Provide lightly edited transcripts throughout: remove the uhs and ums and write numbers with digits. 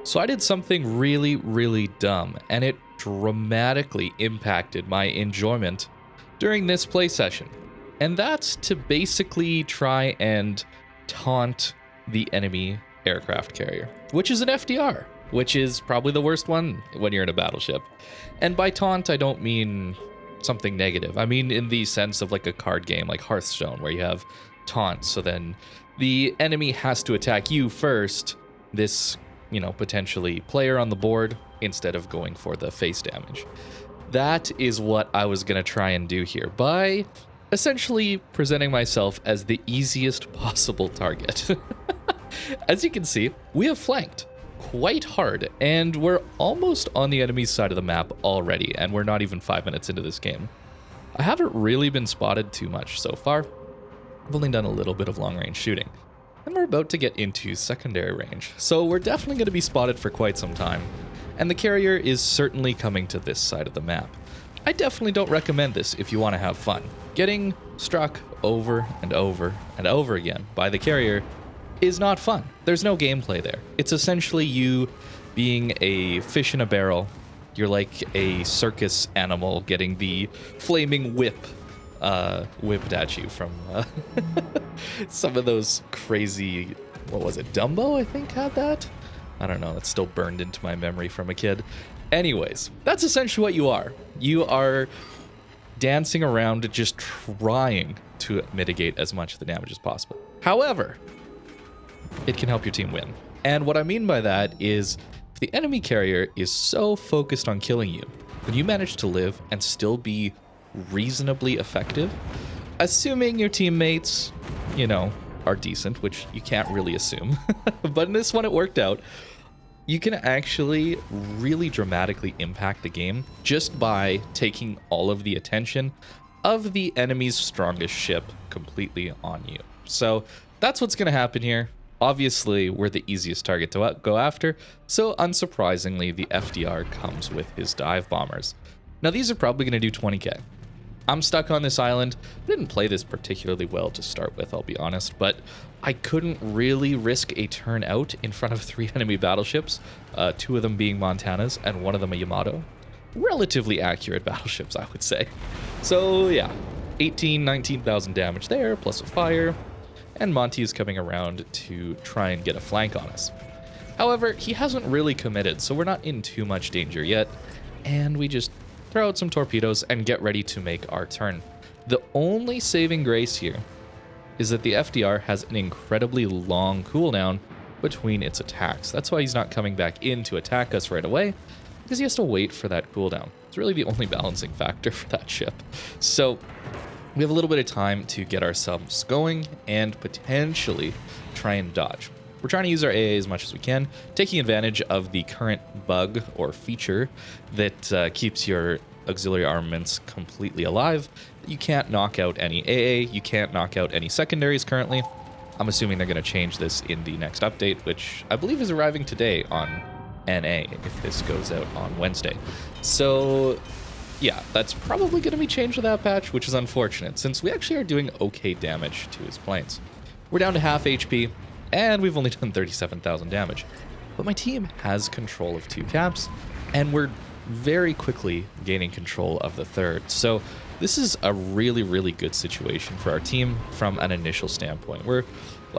So I did something really, really dumb, and it dramatically impacted my enjoyment during this play session. And that's to basically try and taunt the enemy aircraft carrier, which is an FDR, which is probably the worst one when you're in a battleship. And by taunt, I don't mean something negative. I mean in the sense of like a card game like Hearthstone, where you have taunt, so then the enemy has to attack you first, this, potentially player on the board, instead of going for the face damage. That is what I was going to try and do here by essentially presenting myself as the easiest possible target. As you can see, we have flanked quite hard, and we're almost on the enemy's side of the map already, and we're not even 5 minutes into this game. I haven't really been spotted too much so far. I've only done a little bit of long-range shooting, and we're about to get into secondary range, so we're definitely going to be spotted for quite some time, and the carrier is certainly coming to this side of the map. I definitely don't recommend this if you want to have fun. Getting struck over and over and over again by the carrier is not fun. There's no gameplay there. It's essentially you being a fish in a barrel. You're like a circus animal getting the flaming whip whipped at you from some of those crazy, what was it, Dumbo I think had that? I don't know, it's still burned into my memory from a kid. Anyways, that's essentially what you are. You are dancing around just trying to mitigate as much of the damage as possible. However, it can help your team win. And what I mean by that is, if the enemy carrier is so focused on killing you, then you manage to live and still be reasonably effective, assuming your teammates, are decent, which you can't really assume. But in this one, it worked out. You can actually really dramatically impact the game just by taking all of the attention of the enemy's strongest ship completely on you. So that's what's going to happen here. Obviously, we're the easiest target to go after, so unsurprisingly, the FDR comes with his dive bombers. Now, these are probably going to do 20k. I'm stuck on this island. I didn't play this particularly well to start with, I'll be honest, but I couldn't really risk a turn out in front of 3 enemy battleships, 2 of them being Montanas and 1 of them a Yamato. Relatively accurate battleships, I would say. So yeah, 19,000 damage there, plus a fire, and Monty is coming around to try and get a flank on us. However, he hasn't really committed, so we're not in too much danger yet, and we just throw out some torpedoes and get ready to make our turn. The only saving grace here is that the FDR has an incredibly long cooldown between its attacks. That's why he's not coming back in to attack us right away, because he has to wait for that cooldown. It's really the only balancing factor for that ship. So we have a little bit of time to get ourselves going and potentially try and dodge. We're trying to use our AA as much as we can, taking advantage of the current bug or feature that keeps your auxiliary armaments completely alive. You can't knock out any AA, you can't knock out any secondaries currently. I'm assuming they're going to change this in the next update, which I believe is arriving today on NA, if this goes out on Wednesday. So yeah, that's probably going to be changed with that patch, which is unfortunate, since we actually are doing okay damage to his planes. We're down to half HP, and we've only done 37,000 damage. But my team has control of 2 caps, and we're very quickly gaining control of the 3rd. So this is a really, really good situation for our team from an initial standpoint. We're,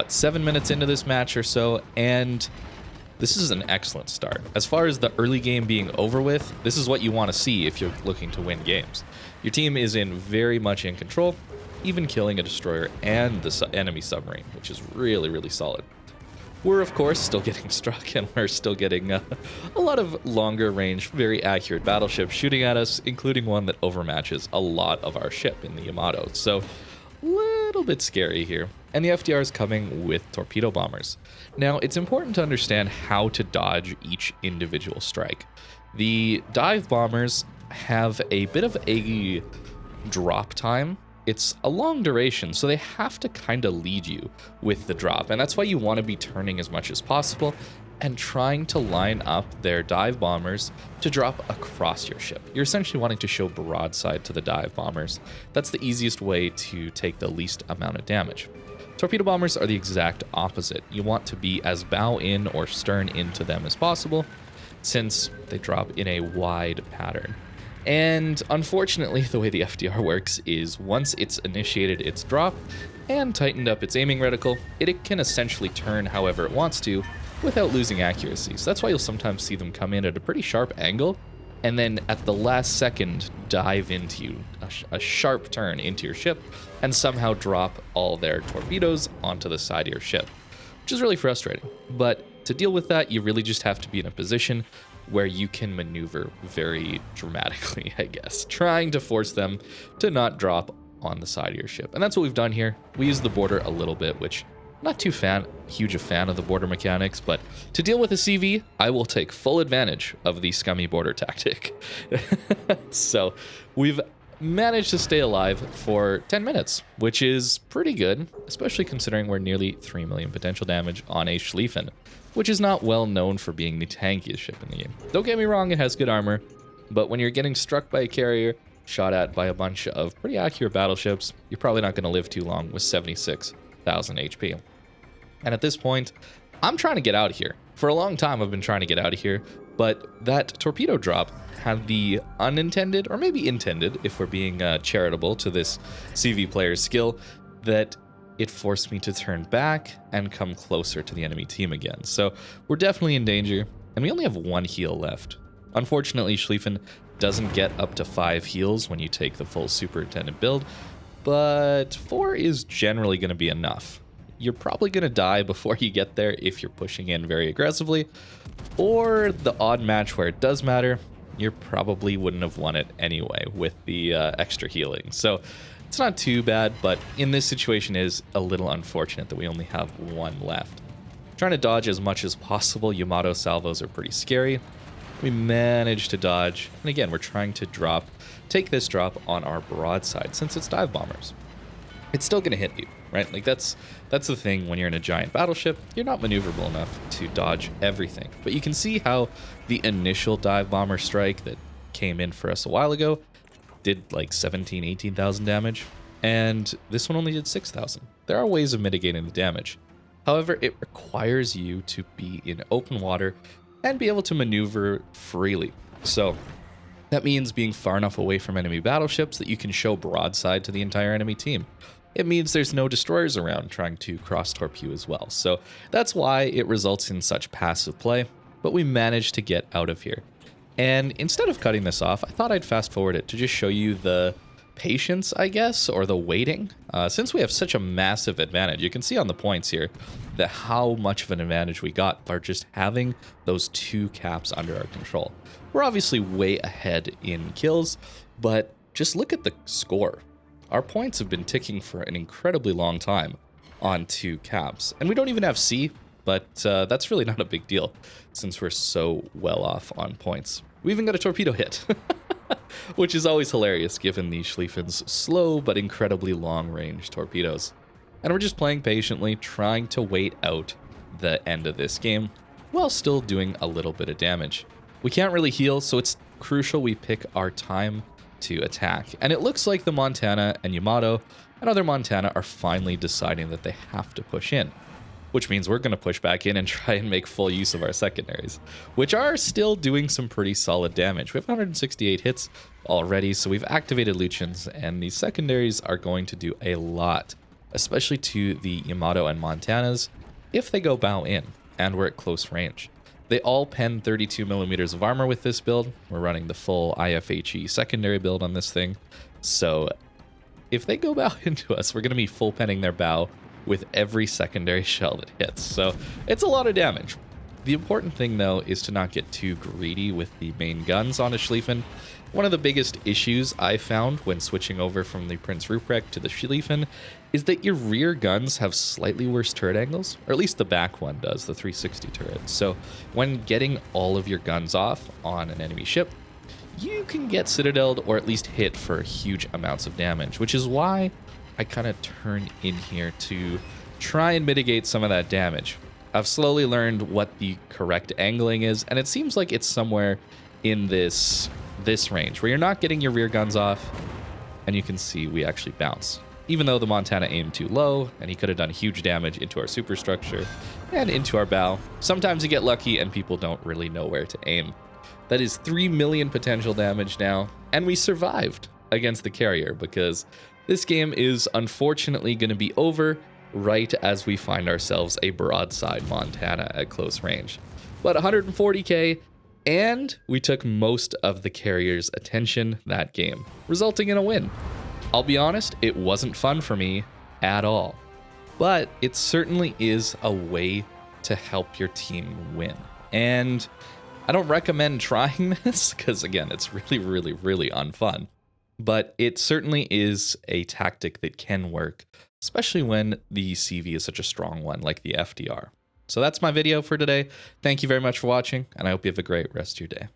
7 minutes into this match or so, and this is an excellent start. As far as the early game being over with, this is what you want to see if you're looking to win games. Your team is very much in control, even killing a destroyer and the enemy submarine, which is really, really solid. We're, of course, still getting struck, and we're still getting a lot of longer range, very accurate battleships shooting at us, including one that overmatches a lot of our ship in the Yamato. So a little bit scary here. And the FDR is coming with torpedo bombers. Now, it's important to understand how to dodge each individual strike. The dive bombers have a bit of a drop time. It's a long duration, so they have to kind of lead you with the drop, and that's why you want to be turning as much as possible and trying to line up their dive bombers to drop across your ship. You're essentially wanting to show broadside to the dive bombers. That's the easiest way to take the least amount of damage. Torpedo bombers are the exact opposite. You want to be as bow in or stern into them as possible, since they drop in a wide pattern. And unfortunately, the way the FDR works is once it's initiated its drop and tightened up its aiming reticle, it can essentially turn however it wants to without losing accuracy. So that's why you'll sometimes see them come in at a pretty sharp angle and then at the last second dive into you, a sharp turn into your ship, and somehow drop all their torpedoes onto the side of your ship, which is really frustrating. But to deal with that, you really just have to be in a position where you can maneuver very dramatically, I guess, trying to force them to not drop on the side of your ship. And that's what we've done here. We use the border a little bit, which not too huge a fan of the border mechanics, but to deal with a CV, I will take full advantage of the scummy border tactic. So we've managed to stay alive for 10 minutes, which is pretty good, especially considering we're nearly 3 million potential damage on a Schlieffen, which is not well known for being the tankiest ship in the game. Don't get me wrong, it has good armor, but when you're getting struck by a carrier, shot at by a bunch of pretty accurate battleships, you're probably not going to live too long with 76,000 HP. And at this point, I'm trying to get out of here. For a long time, I've been trying to get out of here, but that torpedo drop had the unintended, or maybe intended, if we're being charitable to this CV player's skill, that it forced me to turn back and come closer to the enemy team again. So we're definitely in danger, and we only have 1 heal left. Unfortunately, Schlieffen doesn't get up to 5 heals when you take the full superintendent build, but 4 is generally going to be enough. You're probably going to die before you get there if you're pushing in very aggressively, or the odd match where it does matter, you probably wouldn't have won it anyway with the extra healing. So it's not too bad, but in this situation is a little unfortunate that we only have 1 left. Trying to dodge as much as possible. Yamato salvos are pretty scary. We managed to dodge, and again, we're trying to take this drop on our broadside since it's dive bombers. It's still going to hit you, right? Like that's the thing when you're in a giant battleship, you're not maneuverable enough to dodge everything. But you can see how the initial dive bomber strike that came in for us a while ago did like 17,000, 18,000 damage, and this one only did 6,000. There are ways of mitigating the damage. However, it requires you to be in open water and be able to maneuver freely. So that means being far enough away from enemy battleships that you can show broadside to the entire enemy team. It means there's no destroyers around trying to cross-torp you as well. So that's why it results in such passive play, but we managed to get out of here. And instead of cutting this off, I thought I'd fast forward it to just show you the patience, I guess, or the waiting. Since we have such a massive advantage, you can see on the points here that how much of an advantage we got by just having those 2 caps under our control. We're obviously way ahead in kills, but just look at the score. Our points have been ticking for an incredibly long time on 2 caps. And we don't even have C, but that's really not a big deal since we're so well off on points. We even got a torpedo hit, which is always hilarious given the Schlieffen's slow but incredibly long-range torpedoes. And we're just playing patiently, trying to wait out the end of this game while still doing a little bit of damage. We can't really heal, so it's crucial we pick our time to attack. And it looks like the Montana and Yamato and other Montana are finally deciding that they have to push in, which means we're going to push back in and try and make full use of our secondaries, which are still doing some pretty solid damage. We have 168 hits already, so we've activated Lucians, and these secondaries are going to do a lot, especially to the Yamato and Montanas if they go bow in and we're at close range. They all pen 32 millimeters of armor with this build. We're running the full IFHE secondary build on this thing. So if they go bow into us, we're going to be full penning their bow with every secondary shell that hits. So it's a lot of damage. The important thing, though, is to not get too greedy with the main guns on a Schlieffen. One of the biggest issues I found when switching over from the Prince Ruprecht to the Schlieffen is that your rear guns have slightly worse turret angles, or at least the back one does, the 360 turret. So when getting all of your guns off on an enemy ship, you can get citadeled or at least hit for huge amounts of damage, which is why I kind of turn in here to try and mitigate some of that damage. I've slowly learned what the correct angling is, and it seems like it's somewhere in this range where you're not getting your rear guns off, and you can see we actually bounce. even though the Montana aimed too low, and he could have done huge damage into our superstructure and into our bow. Sometimes you get lucky and people don't really know where to aim. That is 3 million potential damage now, and we survived against the carrier because this game is unfortunately going to be over right as we find ourselves a broadside Montana at close range. But 140k, and we took most of the carrier's attention that game, resulting in a win. I'll be honest, it wasn't fun for me at all, but it certainly is a way to help your team win. And I don't recommend trying this because, again, it's really, really, really unfun. But it certainly is a tactic that can work, especially when the CV is such a strong one like the FDR. So that's my video for today. Thank you very much for watching, and I hope you have a great rest of your day.